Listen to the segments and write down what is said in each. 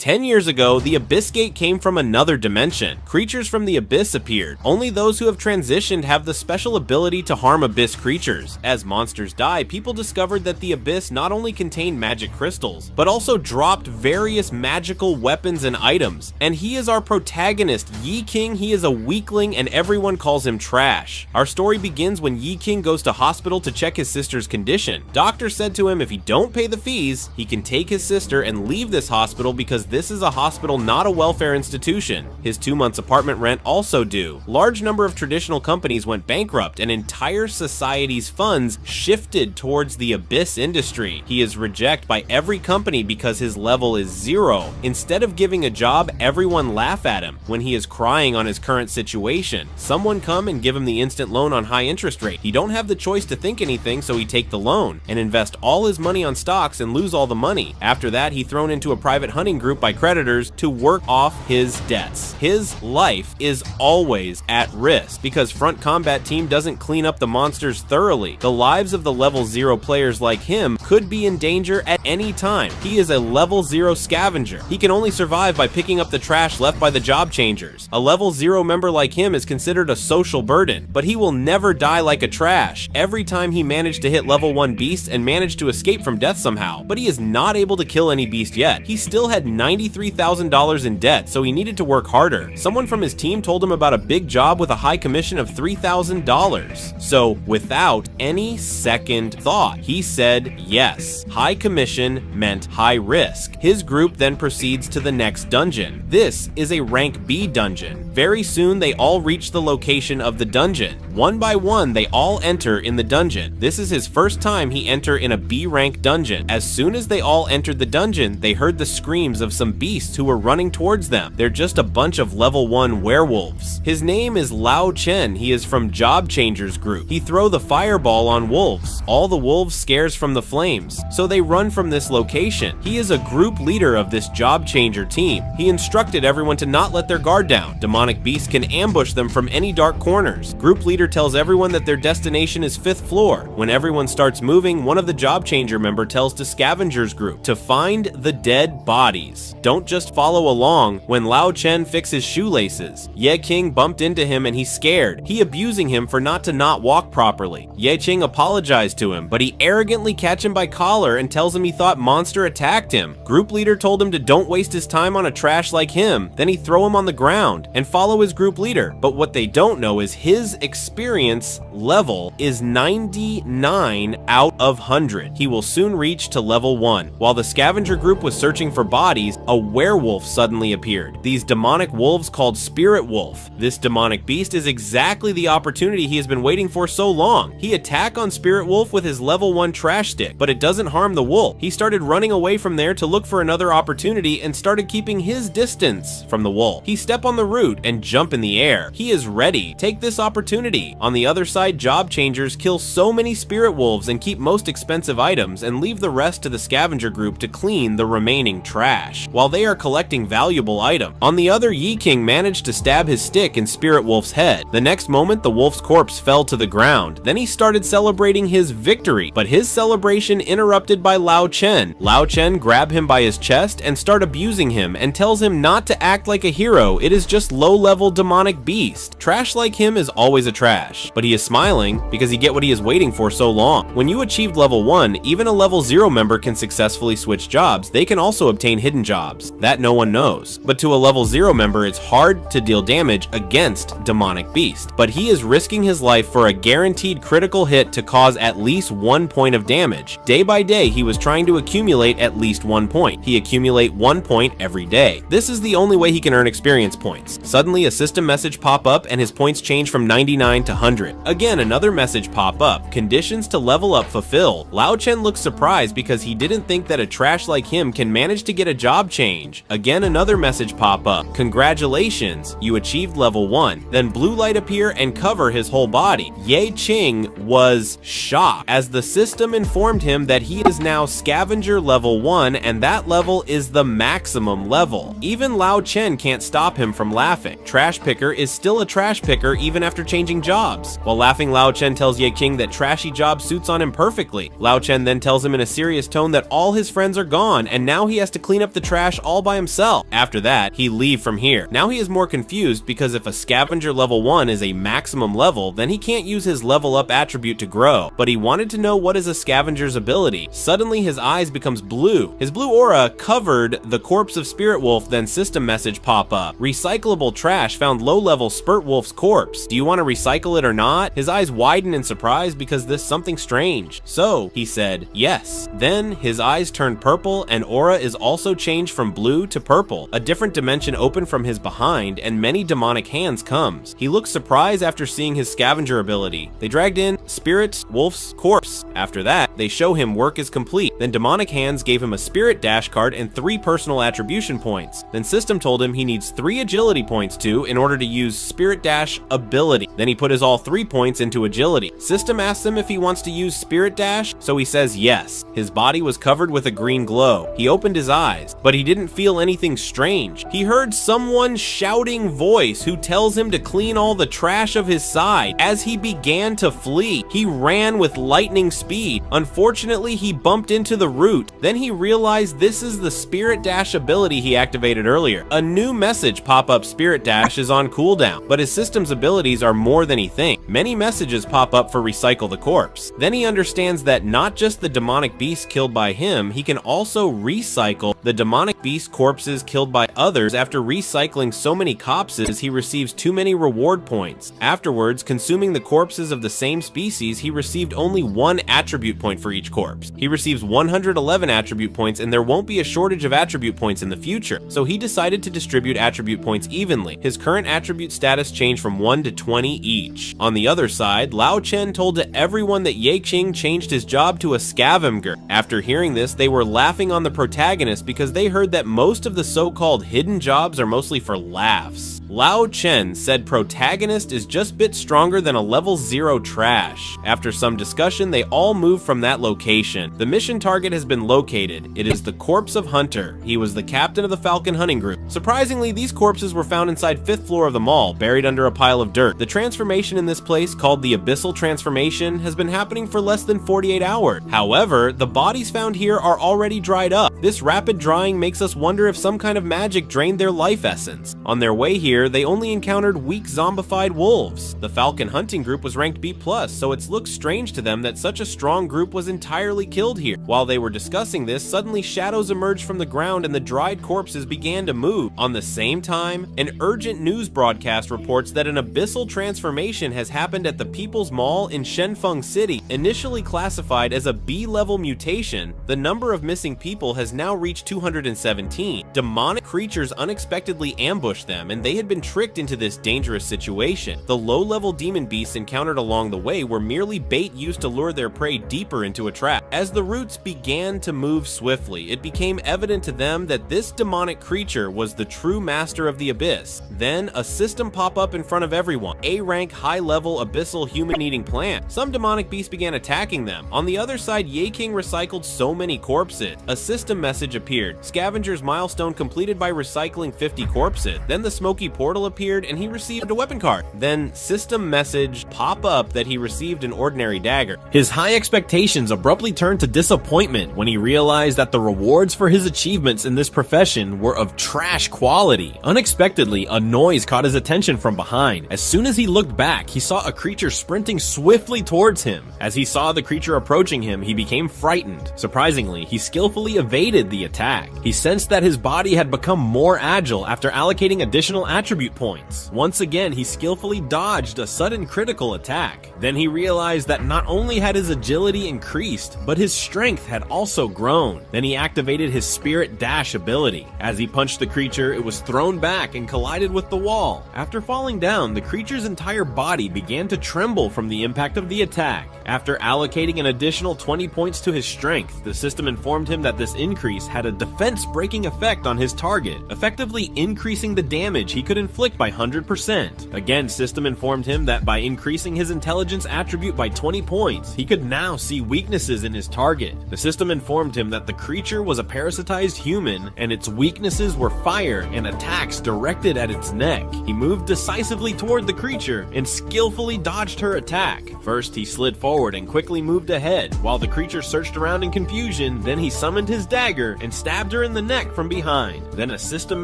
10 years ago, the Abyss Gate came from another dimension. Creatures from the Abyss appeared. Only those who have transitioned have the special ability to harm Abyss creatures. As monsters die, people discovered that the Abyss not only contained magic crystals, but also dropped various magical weapons and items. And he is our protagonist, Yi King. He is a weakling and everyone calls him trash. Our story begins when Yi King goes to hospital to check his sister's condition. Doctor said to him if he don't pay the fees, he can take his sister and leave this hospital because this is a hospital, not a welfare institution. His 2 months apartment rent also due. Large number of traditional companies went bankrupt and entire society's funds shifted towards the Abyss industry. He is rejected by every company because his level is 0. Instead of giving a job, everyone laugh at him when he is crying on his current situation. Someone come and give him the instant loan on high interest rate. He don't have the choice to think anything, so he take the loan and invest all his money on stocks and lose all the money. After that, he thrown into a private hunting group by creditors to work off his debts. His life is always at risk because Front Combat Team doesn't clean up the monsters thoroughly. The lives of the level 0 players like him could be in danger at any time. He is a level 0 scavenger. He can only survive by picking up the trash left by the job changers. A level 0 member like him is considered a social burden, but he will never die like a trash. Every time he managed to hit level 1 beasts and managed to escape from death somehow, but he is not able to kill any beast yet. He still had $93,000 in debt, so he needed to work harder. Someone from his team told him about a big job with a high commission of $3,000. So without any second thought, he said yes. High commission meant high risk. His group then proceeds to the next dungeon. This is a rank B dungeon. Very soon they all reach the location of the dungeon. One by one they all enter in the dungeon. This is his first time he enter in a B rank dungeon. As soon as they all entered the dungeon, they heard the screams of some beasts who were running towards them. They're just a bunch of level 1 werewolves. His name is Lao Chen. He is from Job Changers group. He throw the fireball on wolves. All the wolves scares from the flames, so they run from this location. He is a group leader of this Job Changer team. He instructed everyone to not let their guard down. Demonic beasts can ambush them from any dark corners. Group leader tells everyone that their destination is 5th floor. When everyone starts moving, one of the Job Changer member tells the Scavengers group to find the dead bodies. Don't just follow along. When Lao Chen fixes shoelaces, Ye King bumped into him and he's scared. He abusing him for not walk properly. Ye Qing apologized to him, but he arrogantly catch him by collar and tells him he thought monster attacked him. Group leader told him to don't waste his time on a trash like him. Then he throw him on the ground and follow his group leader. But what they don't know is his experience level is 99 out of 100. He will soon reach to level 1. While the scavenger group was searching for bodies, a werewolf suddenly appeared. These demonic wolves called Spirit Wolf. This demonic beast is exactly the opportunity he has been waiting for so long. He attack on Spirit Wolf with his level 1 trash stick, but it doesn't harm the wolf. He started running away from there to look for another opportunity and started keeping his distance from the wolf. He step on the root and jump in the air. He is ready. Take this opportunity. On the other side, Job Changers kill so many Spirit Wolves and keep most expensive items and leave the rest to the scavenger group to clean the remaining trash, while they are collecting valuable items. On the other, Yi King managed to stab his stick in Spirit Wolf's head. The next moment, the wolf's corpse fell to the ground. Then he started celebrating his victory, but his celebration interrupted by Lao Chen. Lao Chen grab him by his chest and start abusing him and tells him not to act like a hero. It is just low-level demonic beast. Trash like him is always a trash, but he is smiling because he get what he is waiting for so long. When you achieved level 1, even a level 0 member can successfully switch jobs. They can also obtain hidden jobs that no one knows. But to a level 0 member, it's hard to deal damage against demonic beast. But he is risking his life for a guaranteed critical hit to cause at least 1 point of damage. Day by day, he was trying to accumulate at least 1 point. He accumulate 1 point every day. This is the only way he can earn experience points. Suddenly, a system message pop up and his points change from 99 to 100. Again, another message pop up. Conditions to level up fulfilled. Lao Chen looks surprised because he didn't think that a trash like him can manage to get a job change. Again, another message pop up. Congratulations, you achieved level 1. Then blue light appear and cover his whole body. Ye Qing was shocked as the system informed him him that he is now Scavenger level 1 and that level is the maximum level. Even Lao Chen can't stop him from laughing. Trash Picker is still a trash picker even after changing jobs. While laughing, Lao Chen tells Ye King that trashy job suits on him perfectly. Lao Chen then tells him in a serious tone that all his friends are gone and now he has to clean up the trash all by himself. After that, he leave from here. Now he is more confused because if a Scavenger level 1 is a maximum level, then he can't use his level up attribute to grow. But he wanted to know what is a Scavenger's ability. Suddenly his eyes becomes blue. His blue aura covered the corpse of Spirit Wolf, then system message pop up. Recyclable trash found low-level Spurt Wolf's corpse. Do you want to recycle it or not? His eyes widen in surprise because this something strange. So, he said, yes. Then his eyes turned purple and aura is also changed from blue to purple. A different dimension opened from his behind and many demonic hands comes. He looks surprised after seeing his Scavenger ability. They dragged in Spirit Wolf's corpse. After that, they show him work is complete. Then demonic hands gave him a Spirit Dash card and 3 personal attribution points. Then System told him he needs 3 agility points too in order to use Spirit Dash ability. Then he put his all 3 points into agility. System asks him if he wants to use Spirit Dash, so he says yes. His body was covered with a green glow. He opened his eyes, but he didn't feel anything strange. He heard someone's shouting voice who tells him to clean all the trash of his side. As he began to flee, he ran with lightning speed. Unfortunately, he bumped into the root. Then he realized this is the Spirit Dash ability he activated earlier. A new message pop up Spirit Dash is on cooldown, but his system's abilities are more than he thinks. Many messages pop up for recycle the corpse. Then he understands that not just the demonic beast killed by him, he can also recycle the demonic beast corpses killed by others. After recycling so many corpses, he receives too many reward points. Afterwards, consuming the corpses of the same species, he received only 1 attribute point for each corpse. He receives 111 attribute points and there won't be a shortage of attribute points in the future, so he decided to distribute attribute points evenly. His current attribute status changed from 1 to 20 each. On the other side, Lao Chen told to everyone that Ye King changed his job to a scavenger. After hearing this, they were laughing on the protagonist because they heard that most of the so-called hidden jobs are mostly for laughs. Lao Chen said protagonist is just a bit stronger than a level 0 trash. After some discussion, they all moved from that location. The mission target has been located. It is the corpse of Hunter. He was the captain of the Falcon hunting group. Surprisingly, these corpses were found inside 5th floor of the mall, buried under a pile of dirt. The transformation in this place, called the Abyssal Transformation, has been happening for less than 48 hours. However, the bodies found here are already dried up. This rapid drying makes us wonder if some kind of magic drained their life essence. On their way here, they only encountered weak zombified wolves. The Falcon hunting group was ranked B+, so it looks strange to them that such a strong group was entirely killed here. While they were discussing this, suddenly shadows emerged from the ground and the dried corpses began to move. On the same time, an urgent news broadcast reports that an abyssal transformation has happened at the People's Mall in Shenfeng City. Initially classified as a B-level mutation, the number of missing people has now reached 217. Demonic creatures unexpectedly ambushed them, and they had been tricked into this dangerous situation. The low-level demon beasts encountered along the way were merely bait used to lure their prey deeper into a trap. As the roots began to move swiftly, it became evident to them that this demonic creature was the true master of the abyss. Then, a system pop up in front of everyone. A-rank high-level abyssal human-eating plant. Some demonic beasts began attacking them. On the other side, Ye King recycled so many corpses. A system message appeared. Scavenger's milestone completed by recycling 50 corpses. Then the smoky portal appeared and he received a weapon card. Then system message pop up that he received an ordinary dagger. His high expectations abruptly turned to disappointment when he realized that the rewards for his achievements in this profession were of trash quality. Unexpectedly, a noise caught his attention from behind. As soon as he looked back, he saw a creature sprinting swiftly towards him. As he saw the creature approaching him, he became frightened. Surprisingly, he skillfully evaded the attack. He sensed that his body had become more agile after allocating additional attribute points. Once again, he skillfully dodged a sudden critical attack. Then he realized that not only had his agility increased, but his strength had also grown. Then he activated his Spirit Dash ability. As he punched the creature, it was thrown back and collided with the wall. After falling down, the creature's entire body began to tremble from the impact of the attack. After allocating an additional 20 points to his strength, the system informed him that this increase had a defense-breaking effect on his target, effectively increasing the damage he could inflict by 100%. Again, system informed him that by increasing his intelligence attribute by 20 points, he could now see weaknesses weaknesses in his target. The system informed him that the creature was a parasitized human and its weaknesses were fire and attacks directed at its neck. He moved decisively toward the creature and skillfully dodged her attack. First, he slid forward and quickly moved ahead, while the creature searched around in confusion. Then he summoned his dagger and stabbed her in the neck from behind. Then a system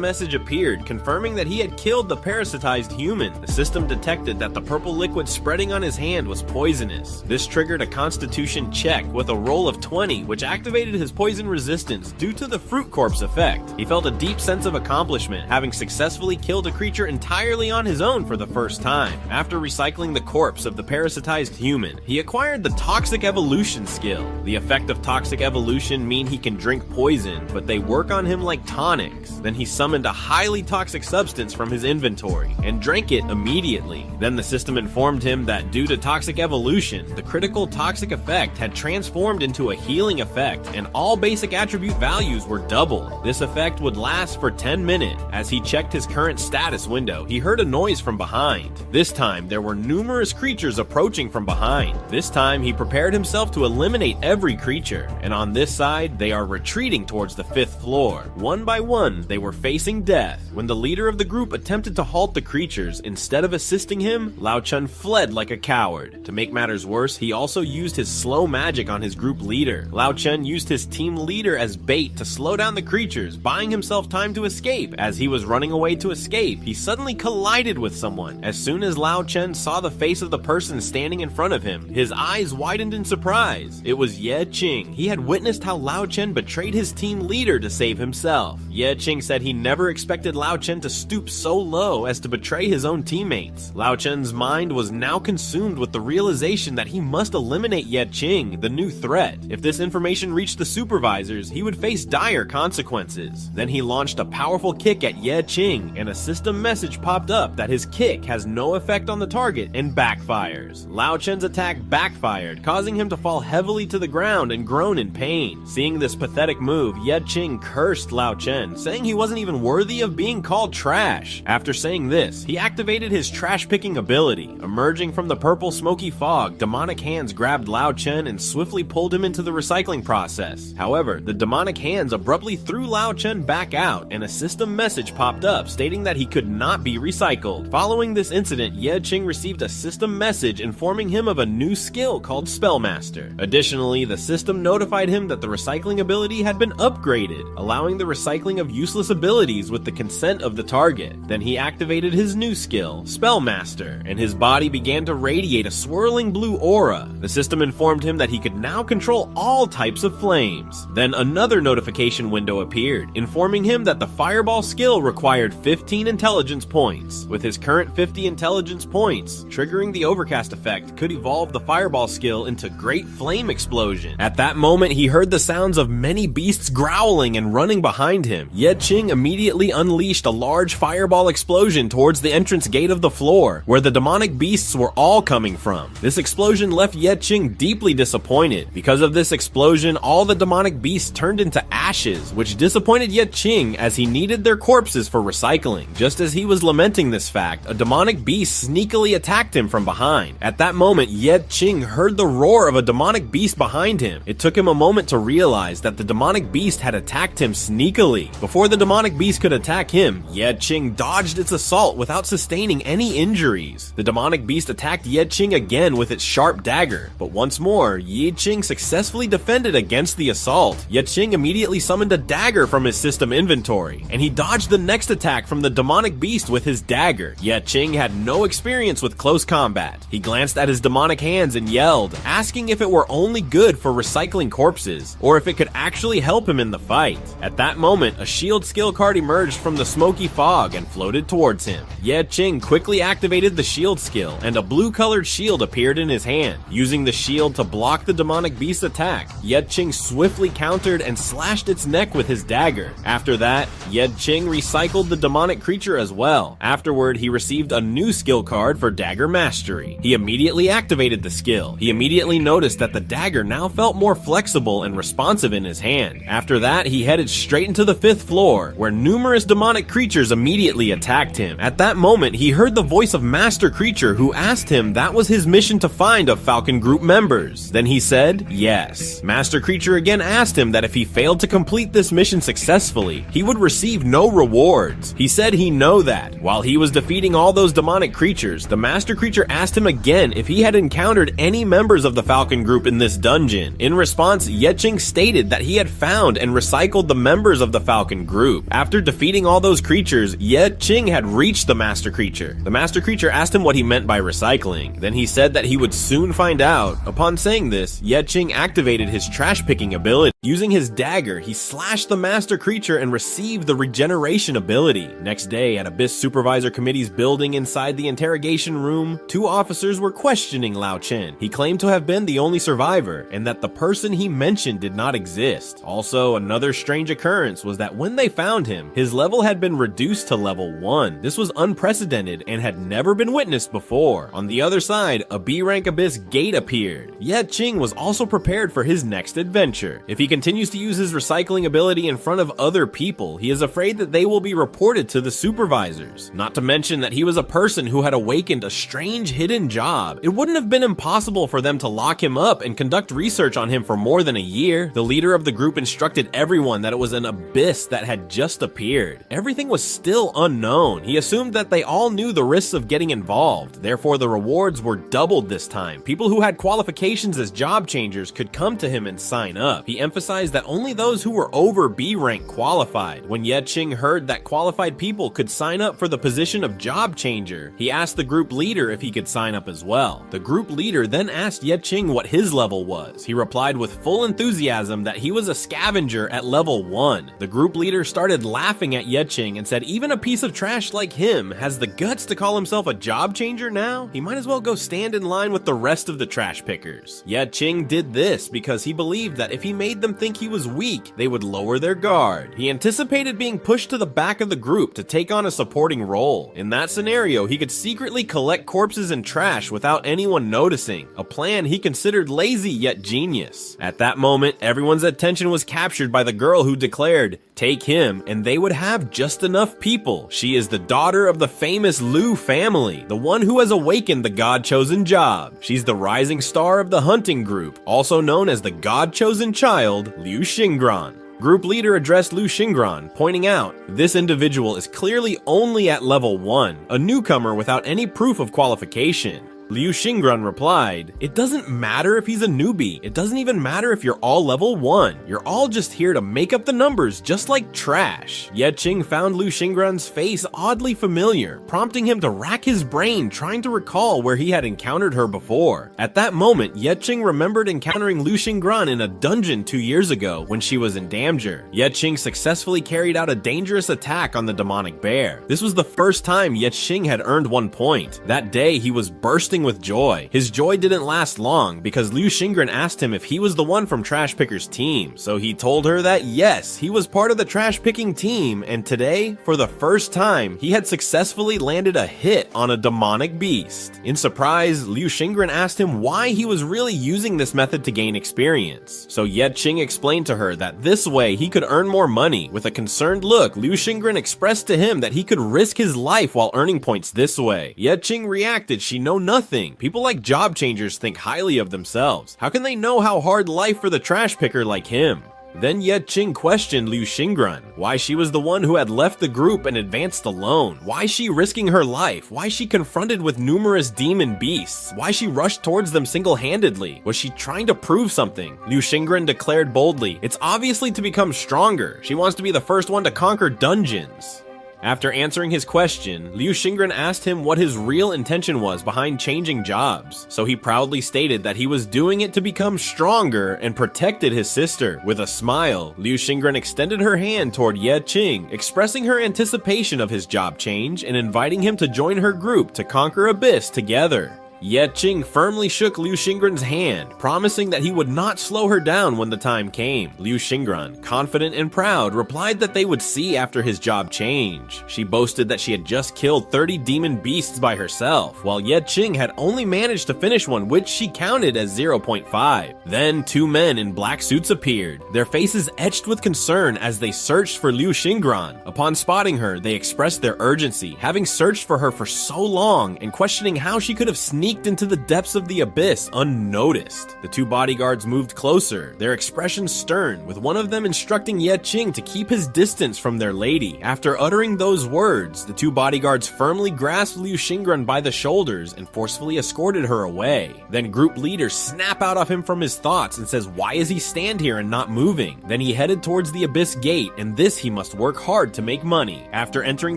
message appeared, confirming that he had killed the parasitized human. The system detected that the purple liquid spreading on his hand was poisonous. This triggered a constitution check with a roll of 20, which activated his poison resistance due to the fruit corpse effect. He felt a deep sense of accomplishment, having successfully killed a creature entirely on his own for the first time. After recycling the corpse of the parasitized human, he acquired the toxic evolution skill. The effect of toxic evolution mean he can drink poison, but they work on him like tonics. Then he summoned a highly toxic substance from his inventory and drank it immediately. Then the system informed him that due to toxic evolution, the critical toxic effect had transformed into a healing effect and all basic attribute values were doubled. This effect would last for 10 minutes. As he checked his current status window, he heard a noise from behind. This time, there were numerous creatures approaching from behind. This time, he prepared himself to eliminate every creature, and on this side, they are retreating towards the 5th floor. One by one, they were facing death. When the leader of the group attempted to halt the creatures, instead of assisting him, Lao Chun fled like a coward. To make matters worse, he also used his slow magic on his group leader. Lao Chun used his team leader as bait to slow down the creatures, buying himself time to escape. As he was running away to escape, he suddenly collided with someone. As soon as Lao Chun saw the face of the person standing in front of him, his eyes widened in surprise. It was Ye Qing. He had witnessed how Lao Chun betrayed his team leader to save himself. Ye Qing said he never expected Lao Chun to stoop so low as to betray his own teammates. Lao Chun's mind was now consumed with the realization that he must eliminate Ye Qing, the new threat. If this information reached the supervisors, he would face dire consequences. Then he launched a powerful kick at Ye Qing, and a system message popped up that his kick has no effect on the target and backfires. Lao Chen's attack backfired, causing him to fall heavily to the ground and groan in pain. Seeing this pathetic move, Ye Qing cursed Lao Chen, saying he wasn't even worthy of being called trash. After saying this, he activated his trash-picking ability. Emerging from the purple smoky fog, demonic hands grabbed Lao Chen and swiftly pulled him into the recycling process. However, the demonic hands abruptly threw Lao Chen back out, and a system message popped up stating that he could not be recycled. Following this incident, Ye Qing received a system message informing him of a new skill called Spellmaster. Additionally, the system notified him that the recycling ability had been upgraded, allowing the recycling of useless abilities with the consent of the target. Then he activated his new skill, Spellmaster, and his body began to radiate a swirling blue aura. The system informed him that he could now control all types of flames. Then another notification window appeared, informing him that the Fireball skill required 15 intelligence points. With his current 50 intelligence points, triggering the Overcast effect could evolve the Fireball skill into Great Flame Explosion. At that moment, he heard the sounds of many beasts growling and running behind him. Ye Qing immediately unleashed a large fireball explosion towards the entrance gate of the floor, where the demonic beasts were all coming from. This explosion left Ye Qing deeply disappointed. Because of this explosion, all the demonic beasts turned into ashes, which disappointed Ye Qing as he needed their corpses for recycling. Just as he was lamenting this fact, a demonic beast sneakily attacked him from behind. At that moment, Ye Qing heard the roar of a demonic beast behind him. It took him a moment to realize that the demonic beast had attacked him sneakily. Before the demonic beast could attack him, Ye Qing dodged its assault without sustaining any injuries. The demonic beast attacked Ye Qing again with its sharp dagger, but once more, Ye Qing successfully defended against the assault. Ye Qing immediately summoned a dagger from his system inventory, and he dodged the next attack from the demonic beast with his dagger. Ye Qing had no experience with close combat. He glanced at his demonic hands and yelled, asking if it were only good for recycling corpses, or if it could actually help him in the fight. At that moment, a shield skill card emerged from the smoky fog and floated towards him. Ye Qing quickly activated the shield skill, and a blue-colored shield appeared in his hand. Using the shield to block the demonic beast's attack, Ye Qing swiftly countered and slashed its neck with his dagger. After that, Ye Qing recycled the demonic creature as well. Afterward, he received a new skill card for Dagger Mastery. He immediately activated the skill. He immediately noticed that the dagger now felt more flexible and responsive in his hand. After that, he headed straight into the 5th floor, where numerous demonic creatures immediately attacked him. At that moment, he heard the voice of Master Creature, who asked him that was his mission to find of Falcon Group members. Then he he said yes. Master Creature again asked him that if he failed to complete this mission successfully, he would receive no rewards. He said he know that. While he was defeating all those demonic creatures, the Master Creature asked him again if he had encountered any members of the Falcon group in this dungeon. In response, Yeching stated that he had found and recycled the members of the Falcon group. After defeating all those creatures, Yeching had reached the Master Creature. The Master Creature asked him what he meant by recycling. Then he said that he would soon find out. Upon saying this, Yeching activated his trash picking ability. Using his dagger, he slashed the Master Creature and received the regeneration ability. Next day, at Abyss Supervisor Committee's building inside the interrogation room, 2 officers were questioning Lao Chen. He claimed to have been the only survivor, and that the person he mentioned did not exist. Also, another strange occurrence was that when they found him, his level had been reduced to level 1. This was unprecedented and had never been witnessed before. On the other side, a B-rank Abyss gate appeared. Yeching was also prepared for his next adventure. If he continues to use his recycling ability in front of other people, he is afraid that they will be reported to the supervisors. Not to mention that he was a person who had awakened a strange hidden job. It wouldn't have been impossible for them to lock him up and conduct research on him for more than a year. The leader of the group instructed everyone that it was an abyss that had just appeared. Everything was still unknown. He assumed that they all knew the risks of getting involved. Therefore, the rewards were doubled this time. People who had qualifications as job changers could come to him and sign up. He emphasized that only those who were over B rank qualified. When Yeching heard that qualified people could sign up for the position of job changer, he asked the group leader if he could sign up as well. The group leader then asked Yeching what his level was. He replied with full enthusiasm that he was a scavenger at level 1. The group leader started laughing at Yeching and said even a piece of trash like him has the guts to call himself a job changer now? He might as well go stand in line with the rest of the trash pickers. Yeching did this because he believed that if he made them think he was weak, they would lower their guard. He anticipated being pushed to the back of the group to take on a supporting role. In that scenario, he could secretly collect corpses and trash without anyone noticing, a plan he considered lazy yet genius. At that moment, everyone's attention was captured by the girl who declared, "Take him, and they would have just enough people." She is the daughter of the famous Liu family, the one who has awakened the God-chosen job. She's the rising star of the hunting group, also known as the God-chosen child, Liu Xingran. Group leader addressed Liu Xingran, pointing out, this individual is clearly only at level 1, a newcomer without any proof of qualification. Liu Xingran replied, "It doesn't matter if he's a newbie. It doesn't even matter if you're all level 1. You're all just here to make up the numbers just like trash." Yeching found Liu Xingran's face oddly familiar, prompting him to rack his brain trying to recall where he had encountered her before. At that moment, Yeching remembered encountering Liu Xingran in a dungeon 2 years ago when she was in danger. Yeching successfully carried out a dangerous attack on the demonic bear. This was the first time Yeching had earned 1 point. That day, he was bursting with joy. His joy didn't last long because Liu Xingran asked him if he was the one from Trash Picker's team. So he told her that yes, he was part of the trash picking team, and today, for the first time, he had successfully landed a hit on a demonic beast. In surprise, Liu Xingran asked him why he was really using this method to gain experience. So Yeching explained to her that this way he could earn more money. With a concerned look, Liu Xingran expressed to him that he could risk his life while earning points this way. Yeching reacted, "She know nothing. People like job changers think highly of themselves. How can they know how hard life for the trash picker like him?" Then Yeching questioned Liu Xingran, why she was the one who had left the group and advanced alone, why she risking her life, why she confronted with numerous demon beasts, why she rushed towards them single-handedly. Was she trying to prove something? Liu Xingran declared boldly, "It's obviously to become stronger. She wants to be the first one to conquer dungeons." After answering his question, Liu Xingran asked him what his real intention was behind changing jobs, so he proudly stated that he was doing it to become stronger and protected his sister. With a smile, Liu Xingran extended her hand toward Yeching, expressing her anticipation of his job change and inviting him to join her group to conquer Abyss together. Yeching firmly shook Liu Xingran's hand, promising that he would not slow her down when the time came. Liu Xingran, confident and proud, replied that they would see after his job change. She boasted that she had just killed 30 demon beasts by herself, while Yeching had only managed to finish one, which she counted as 0.5. Then 2 men in black suits appeared, their faces etched with concern as they searched for Liu Xingran. Upon spotting her, they expressed their urgency, having searched for her for so long and questioning how she could have sneaked sneaked into the depths of the abyss unnoticed. The two bodyguards moved closer, their expressions stern, with one of them instructing Ye Qing to keep his distance from their lady. After uttering those words, the two bodyguards firmly grasped Liu Xingren by the shoulders and forcefully escorted her away. Then group leaders snap out of him from his thoughts and says, why is he stand here and not moving? Then he headed towards the abyss gate, and this he must work hard to make money. After entering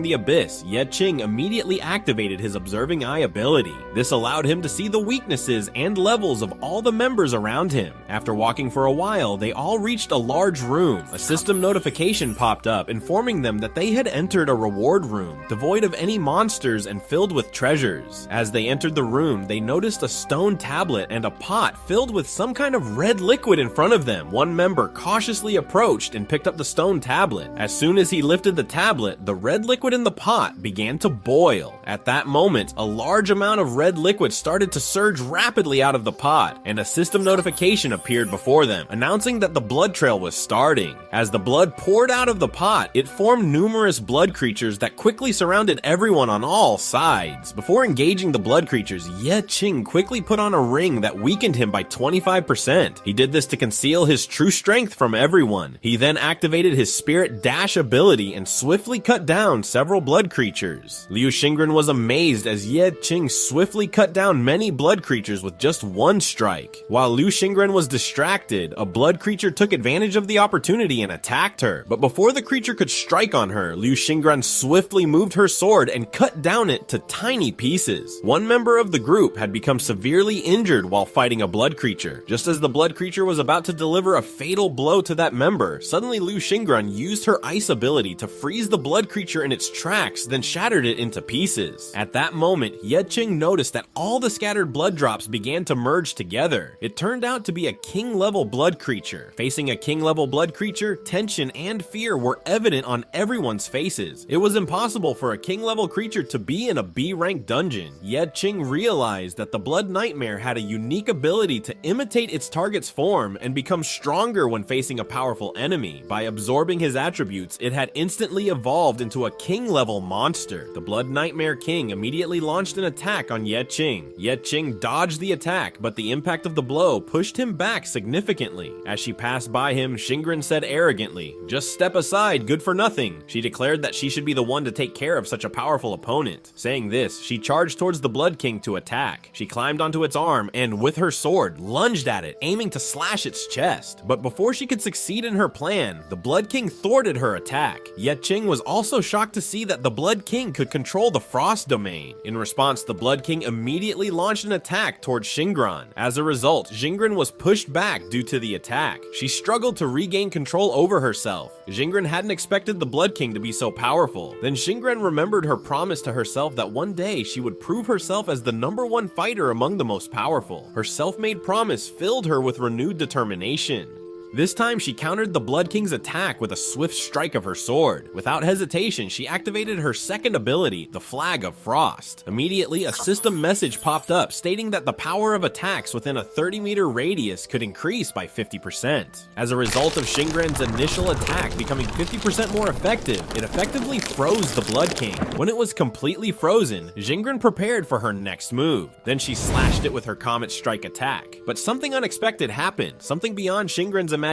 the abyss, Ye Qing immediately activated his observing eye ability. This allowed him to see the weaknesses and levels of all the members around him. After walking for a while, they all reached a large room. A system notification popped up informing them that they had entered a reward room, devoid of any monsters and filled with treasures. As they entered the room, they noticed a stone tablet and a pot filled with some kind of red liquid in front of them. One member cautiously approached and picked up the stone tablet. As soon as he lifted the tablet, the red liquid in the pot began to boil. At that moment, a large amount of red liquid started to surge rapidly out of the pot, and a system notification appeared before them, announcing that the blood trail was starting. As the blood poured out of the pot, it formed numerous blood creatures that quickly surrounded everyone on all sides. Before engaging the blood creatures, Ye Qing quickly put on a ring that weakened him by 25%. He did this to conceal his true strength from everyone. He then activated his spirit dash ability and swiftly cut down several blood creatures. Liu Xingren was amazed as Ye Qing swiftly cut down many blood creatures with just one strike. While Liu Xingren was distracted, a blood creature took advantage of the opportunity and attacked her. But before the creature could strike on her, Liu Xingren swiftly moved her sword and cut down it to tiny pieces. One member of the group had become severely injured while fighting a blood creature. Just as the blood creature was about to deliver a fatal blow to that member, suddenly Liu Xingren used her ice ability to freeze the blood creature in its tracks, then shattered it into pieces. At that moment, Ye Qing noticed that all the scattered blood drops began to merge together. It turned out to be a king-level blood creature. Facing a king-level blood creature, tension and fear were evident on everyone's faces. It was impossible for a king-level creature to be in a B-rank dungeon. Ye Qing realized that the Blood Nightmare had a unique ability to imitate its target's form and become stronger when facing a powerful enemy. By absorbing his attributes, it had instantly evolved into a king-level monster. The Blood Nightmare King immediately launched an attack on Ye Qing. Ye Qing dodged the attack, but the impact of the blow pushed him back significantly. As she passed by him, Xingren said arrogantly, "Just step aside, good for nothing." She declared that she should be the one to take care of such a powerful opponent. Saying this, she charged towards the Blood King to attack. She climbed onto its arm and, with her sword, lunged at it, aiming to slash its chest. But before she could succeed in her plan, the Blood King thwarted her attack. Ye Qing was also shocked to see that the Blood King could control the Frost Domain. In response, the Blood King immediately launched an attack towards Xingren. As a result, Xingren was pushed back due to the attack. She struggled to regain control over herself. Xingren hadn't expected the Blood King to be so powerful. Then Xingren remembered her promise to herself that one day she would prove herself as the #1 fighter among the most powerful. Her self-made promise filled her with renewed determination. This time, she countered the Blood King's attack with a swift strike of her sword. Without hesitation, she activated her second ability, the Flag of Frost. Immediately, a system message popped up stating that the power of attacks within a 30-meter radius could increase by 50%. As a result of Xingren's initial attack becoming 50% more effective, it effectively froze the Blood King. When it was completely frozen, Xingren prepared for her next move. Then she slashed it with her Comet Strike attack. But something unexpected happened, something beyond Xingren's imagination.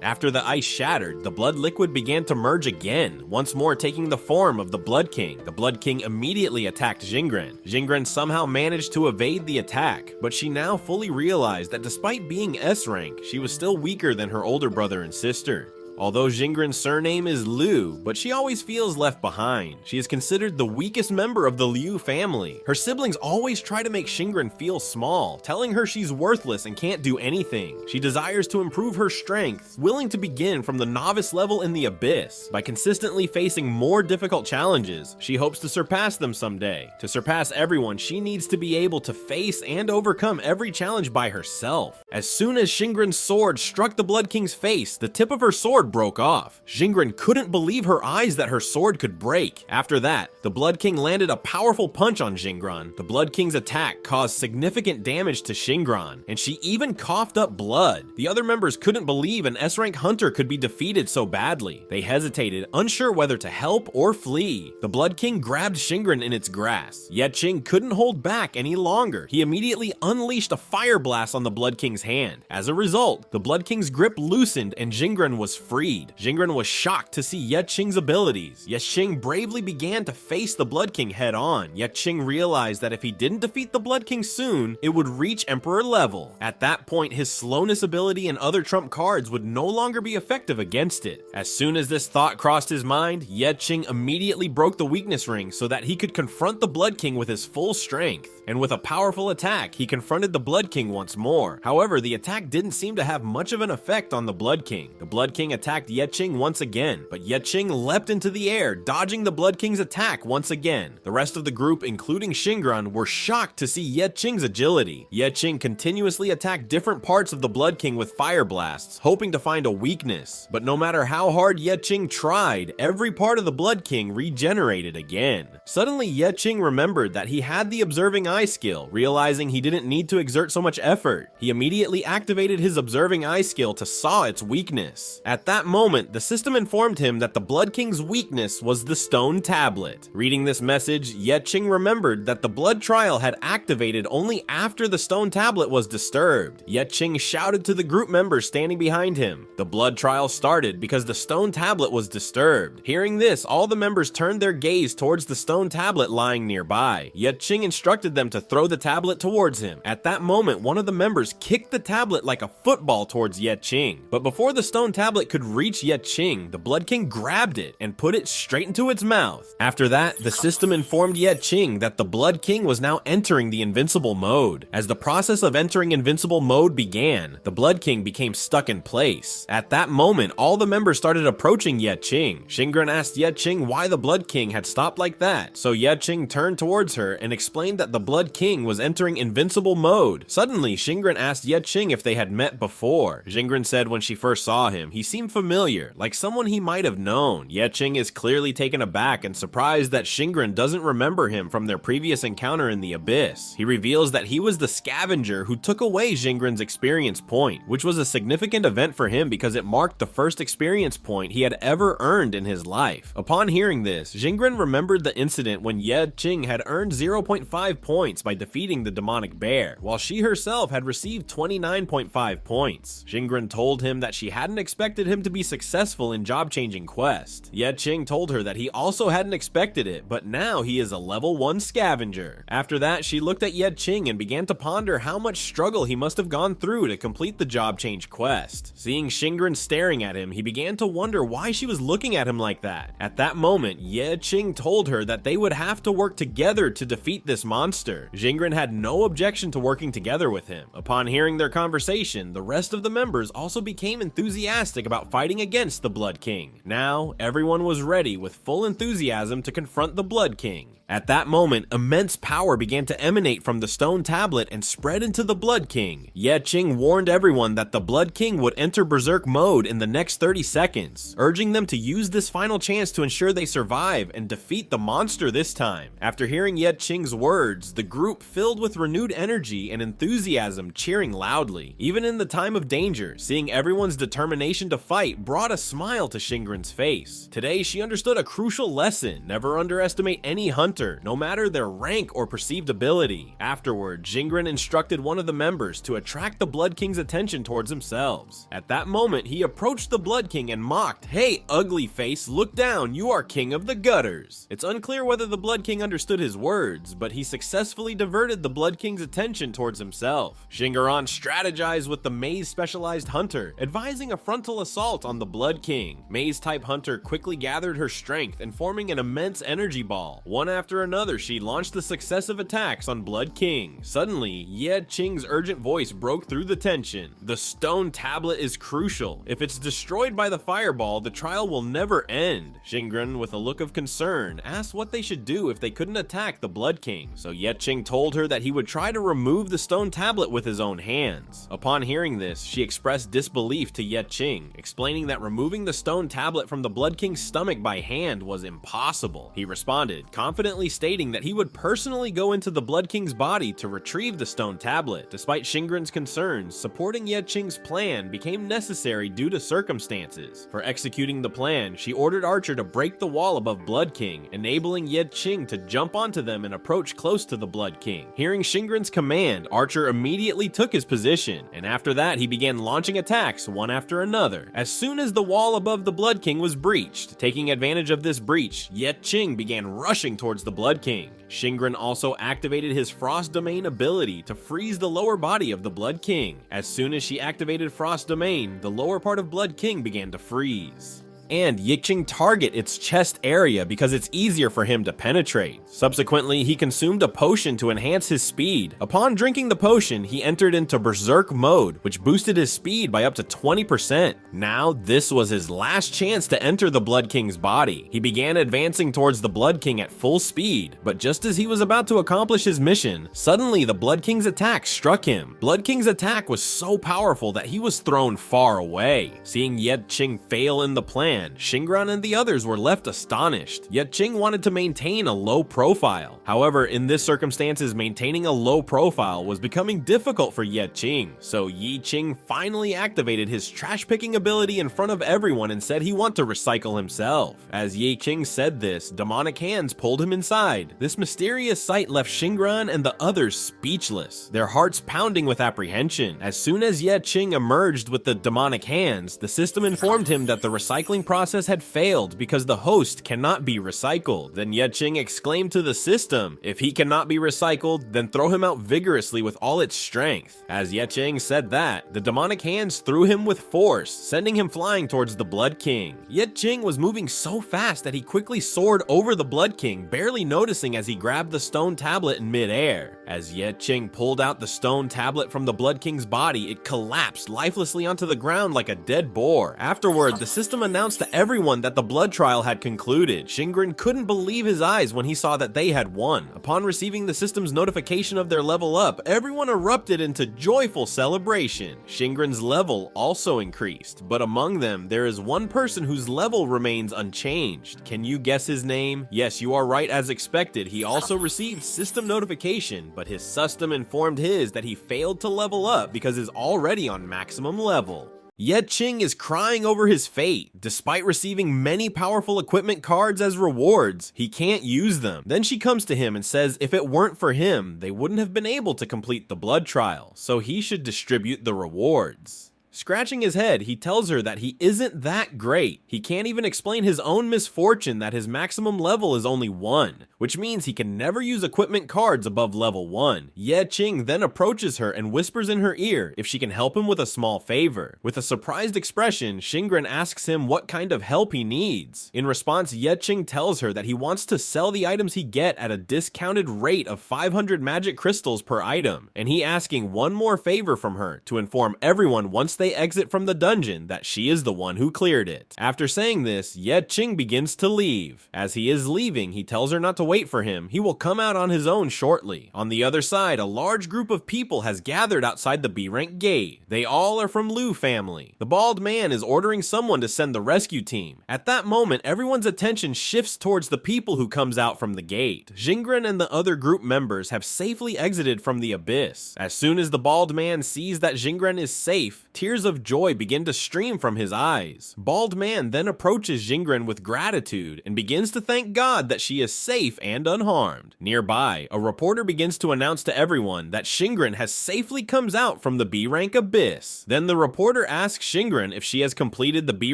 After the ice shattered, the blood liquid began to merge again, once more taking the form of the Blood King. The Blood King immediately attacked Xingren. Xingren somehow managed to evade the attack, but she now fully realized that despite being S rank, she was still weaker than her older brother and sister. Although Xingren's surname is Liu, but she always feels left behind. She is considered the weakest member of the Liu family. Her siblings always try to make Xingren feel small, telling her she's worthless and can't do anything. She desires to improve her strength, willing to begin from the novice level in the abyss. By consistently facing more difficult challenges, she hopes to surpass them someday. To surpass everyone, she needs to be able to face and overcome every challenge by herself. As soon as Xingren's sword struck the Blood King's face, the tip of her sword sword broke off. Jingren couldn't believe her eyes that her sword could break. After that, the Blood King landed a powerful punch on Jingren. The Blood King's attack caused significant damage to Jingren, and she even coughed up blood. The other members couldn't believe an S-rank hunter could be defeated so badly. They hesitated, unsure whether to help or flee. The Blood King grabbed Jingren in its grasp. Yet Ching couldn't hold back any longer. He immediately unleashed a fire blast on the Blood King's hand. As a result, the Blood King's grip loosened and Jingren was freed. Jingren was shocked to see Yet Ching's abilities. Yet Ching bravely began to face the Blood King head on. Yet Ching realized that if he didn't defeat the Blood King soon, it would reach Emperor level. At that point, his slowness ability and other trump cards would no longer be effective against it. As soon as this thought crossed his mind, Yet Ching immediately broke the weakness ring so that he could confront the Blood King with his full strength. And with a powerful attack, he confronted the Blood King once more. However, the attack didn't seem to have much of an effect on the Blood King. The Blood King attacked Yet Ching once again, but Yet Ching leapt into the air, dodging the Blood King's attack once again. The rest of the group, including Jingren, were shocked to see Yet Ching's agility. Yet Ching continuously attacked different parts of the Blood King with fire blasts, hoping to find a weakness. But no matter how hard Yet Ching tried, every part of the Blood King regenerated again. Suddenly, Yet Ching remembered that he had the observing eye skill, realizing he didn't need to exert so much effort. He immediately activated his observing eye skill to saw its weakness. At that moment, the system informed him that the Blood King's weakness was the stone tablet. Reading this message, Yet Ching remembered that the blood trial had activated only after the stone tablet was disturbed. Yet Ching shouted to the group members standing behind him. The blood trial started because the stone tablet was disturbed. Hearing this, all the members turned their gaze towards the stone tablet lying nearby. Yet Ching instructed them to throw the tablet towards him. At that moment, one of the members kicked the tablet like a football towards Yet Ching. But before the stone tablet could reach Yet Ching, the Blood King grabbed it and put it straight into its mouth. After that, the system informed Yet Ching that the Blood King was now entering the invincible mode. As the process of entering invincible mode began, the Blood King became stuck in place. At that moment, all the members started approaching Yet Ching. Jingren asked Yet Ching why the Blood King had stopped like that, so Yet Ching turned towards her and explained that the Blood King was entering invincible mode. Suddenly, Jingren asked Yet Ching if they had met before. Jingren said when she first saw him, he seemed familiar, like someone he might have known. Yet Ching is clearly taken aback and surprised that Jingren doesn't remember him from their previous encounter in the Abyss. He reveals that he was the scavenger who took away Jingren's experience point, which was a significant event for him because it marked the first experience point he had ever earned in his life. Upon hearing this, Jingren remembered the incident when Yet Ching had earned 0.5 points by defeating the demonic bear, while she herself had received 29.5 points. Jingren told him that she hadn't expected him to be successful in job-changing quest. Yet Ching told her that he also hadn't expected it, but now he is a level 1 scavenger. After that, she looked at Yet Ching and began to ponder how much struggle he must have gone through to complete the job change quest. Seeing Jingren staring at him, he began to wonder why she was looking at him like that. At that moment, Yet Ching told her that they would have to work together to defeat this monster. Jingren had no objection to working together with him. Upon hearing their conversation, the rest of the members also became enthusiastic about fighting against the Blood King. Now, everyone was ready with full enthusiasm to confront the Blood King. At that moment, immense power began to emanate from the stone tablet and spread into the Blood King. Yet Ching warned everyone that the Blood King would enter berserk mode in the next 30 seconds, urging them to use this final chance to ensure they survive and defeat the monster this time. After hearing Yet Ching's words, the group filled with renewed energy and enthusiasm, cheering loudly. Even in the time of danger, seeing everyone's determination to fight brought a smile to Jingren's face. Today, she understood a crucial lesson: never underestimate any hunter, no matter their rank or perceived ability. Afterward, Jingren instructed one of the members to attract the Blood King's attention towards themselves. At that moment, he approached the Blood King and mocked, "Hey, ugly face, look down, you are king of the gutters." It's unclear whether the Blood King understood his words, but he successfully diverted the Blood King's attention towards himself. Jingren strategized with the Maze-specialized hunter, advising a frontal assault on the Blood King. Maze-type hunter quickly gathered her strength and forming an immense energy ball. One after another, she launched the successive attacks on Blood King. Suddenly, Yet Ching's urgent voice broke through the tension. The stone tablet is crucial. If it's destroyed by the fireball, the trial will never end. Jingren, with a look of concern, asked what they should do if they couldn't attack the Blood King, so Yet Ching told her that he would try to remove the stone tablet with his own hands. Upon hearing this, she expressed disbelief to Yet Ching, explaining that removing the stone tablet from the Blood King's stomach by hand was impossible. He responded, confidently stating that he would personally go into the Blood King's body to retrieve the stone tablet. Despite Shinran's concerns, supporting Ye Qing's plan became necessary due to circumstances. For executing the plan, she ordered Archer to break the wall above Blood King, enabling Ye Qing to jump onto them and approach close to the Blood King. Hearing Shinran's command, Archer immediately took his position, and after that he began launching attacks one after another. As soon as the wall above the Blood King was breached, taking advantage of this breach, Ye Qing began rushing towards the Blood King. Shinran also activated his Frost Domain ability to freeze the lower body of the Blood King. As soon as she activated Frost Domain, the lower part of Blood King began to freeze. And Ye Qing target its chest area because it's easier for him to penetrate. Subsequently, he consumed a potion to enhance his speed. Upon drinking the potion, he entered into Berserk mode, which boosted his speed by up to 20%. Now, this was his last chance to enter the Blood King's body. He began advancing towards the Blood King at full speed, but just as he was about to accomplish his mission, suddenly the Blood King's attack struck him. Blood King's attack was so powerful that he was thrown far away. Seeing Ye Qing fail in the plan, Shinran and the others were left astonished. Ye Qing wanted to maintain a low profile. However, in this circumstances, maintaining a low profile was becoming difficult for Ye Qing. So Ye Qing finally activated his trash picking ability in front of everyone and said he wanted to recycle himself. As Ye Qing said this, demonic hands pulled him inside. This mysterious sight left Shinran and the others speechless, their hearts pounding with apprehension. As soon as Ye Qing emerged with the demonic hands, the system informed him that the recycling process had failed because the host cannot be recycled. Then Ye Qing exclaimed to the system, if he cannot be recycled, then throw him out vigorously with all its strength. As Ye Qing said that, the demonic hands threw him with force, sending him flying towards the Blood King. Ye Qing was moving so fast that he quickly soared over the Blood King, barely noticing as he grabbed the stone tablet in midair. As Ye Qing pulled out the stone tablet from the Blood King's body, it collapsed lifelessly onto the ground like a dead boar. Afterward, the system announced to everyone that the blood trial had concluded. Shinran couldn't believe his eyes when he saw that they had won. Upon receiving the system's notification of their level up, everyone erupted into joyful celebration. Shinran's level also increased, but among them, there is one person whose level remains unchanged. Can you guess his name? Yes, you are right as expected. He also received system notification, but his system informed his that he failed to level up because he's already on maximum level. Ye Qing is crying over his fate. Despite receiving many powerful equipment cards as rewards, he can't use them. Then she comes to him and says if it weren't for him, they wouldn't have been able to complete the blood trial, so he should distribute the rewards. Scratching his head, he tells her that he isn't that great. He can't even explain his own misfortune that his maximum level is only 1, which means he can never use equipment cards above level 1. Ye Qing then approaches her and whispers in her ear if she can help him with a small favor. With a surprised expression, Shinran asks him what kind of help he needs. In response, Ye Qing tells her that he wants to sell the items he get at a discounted rate of 500 magic crystals per item, and he asking one more favor from her to inform everyone once they exit from the dungeon that she is the one who cleared it. After saying this, Ye Qing begins to leave. As he is leaving, he tells her not to wait for him. He will come out on his own shortly. On the other side, a large group of people has gathered outside the B rank gate. They all are from Liu family. The bald man is ordering someone to send the rescue team. At that moment, everyone's attention shifts towards the people who comes out from the gate. Jingren and the other group members have safely exited from the abyss. As soon as the bald man sees that Jingren is safe, tears of joy begin to stream from his eyes. Bald man then approaches Jingren with gratitude and begins to thank God that she is safe and unharmed. Nearby, a reporter begins to announce to everyone that Shingren has safely comes out from the B rank abyss. Then the reporter asks Shingren if she has completed the B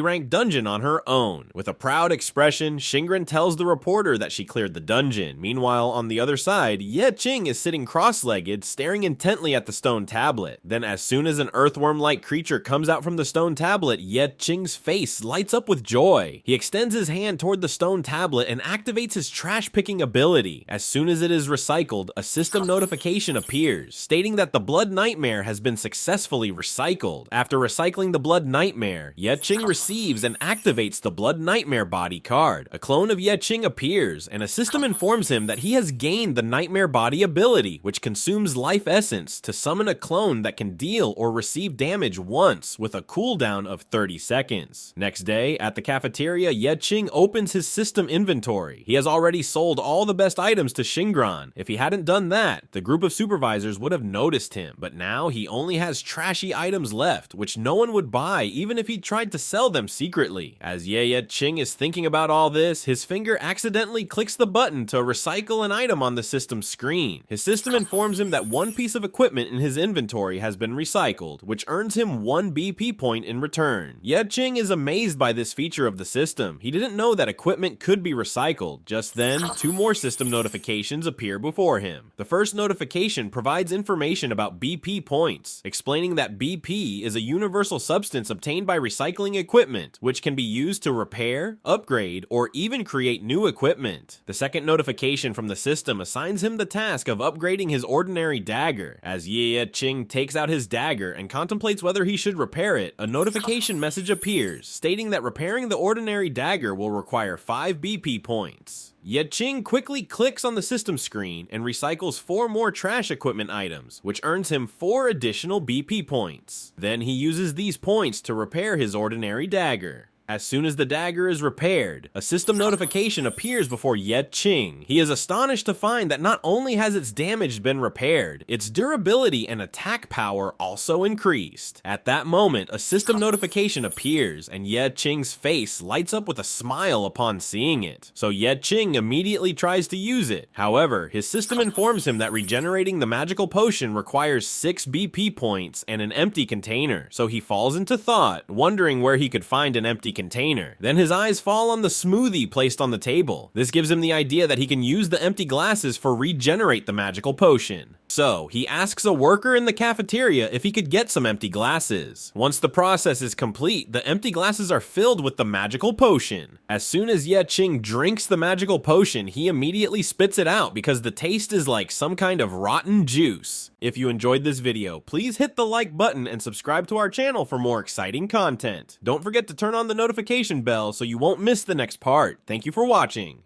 rank dungeon on her own. With a proud expression, Shingren tells the reporter that she cleared the dungeon. Meanwhile, on the other side, Ye Qing is sitting cross-legged, staring intently at the stone tablet. Then as soon as an earthworm-like creature comes out from the stone tablet, Ye Qing's face lights up with joy. He extends his hand toward the stone tablet and activates his trash-picking ability. As soon as it is recycled, a system notification appears, stating that the Blood Nightmare has been successfully recycled. After recycling the Blood Nightmare, Ye Qing receives and activates the Blood Nightmare body card. A clone of Ye Qing appears, and a system informs him that he has gained the Nightmare body ability, which consumes life essence to summon a clone that can deal or receive damage once with a cooldown of 30 seconds. Next day, at the cafeteria, Ye Qing opens his system inventory. He has already sold all the best items to Shinran. If he hadn't done that, the group of supervisors would have noticed him, but now he only has trashy items left, which no one would buy even if he tried to sell them secretly. As Ye Qing is thinking about all this, his finger accidentally clicks the button to recycle an item on the system screen. His system informs him that one piece of equipment in his inventory has been recycled, which earns him 1 BP point in return. Ye Qing is amazed by this feature of the system. He didn't know that equipment could be recycled. Just then, 2 more system notifications appear before him. The first notification provides information about BP points, explaining that BP is a universal substance obtained by recycling equipment, which can be used to repair, upgrade, or even create new equipment. The second notification from the system assigns him the task of upgrading his ordinary dagger. As Ye Qing takes out his dagger and contemplates whether he should repair it, a notification message appears, stating that repairing the ordinary dagger will require 5 BP points. Ye Qing quickly clicks on the system screen and recycles 4 more trash equipment items, which earns him 4 additional BP points. Then he uses these points to repair his ordinary dagger. As soon as the dagger is repaired, a system notification appears before Ye Qing. He is astonished to find that not only has its damage been repaired, its durability and attack power also increased. At that moment, a system notification appears, and Ye Qing's face lights up with a smile upon seeing it. So Ye Qing immediately tries to use it. However, his system informs him that regenerating the magical potion requires 6 BP points and an empty container, so he falls into thought, wondering where he could find an empty container. Then his eyes fall on the smoothie placed on the table. This gives him the idea that he can use the empty glasses for regenerate the magical potion. So, he asks a worker in the cafeteria if he could get some empty glasses. Once the process is complete, the empty glasses are filled with the magical potion. As soon as Ye Qing drinks the magical potion, he immediately spits it out because the taste is like some kind of rotten juice. If you enjoyed this video, please hit the like button and subscribe to our channel for more exciting content. Don't forget to turn on the notification bell so you won't miss the next part. Thank you for watching.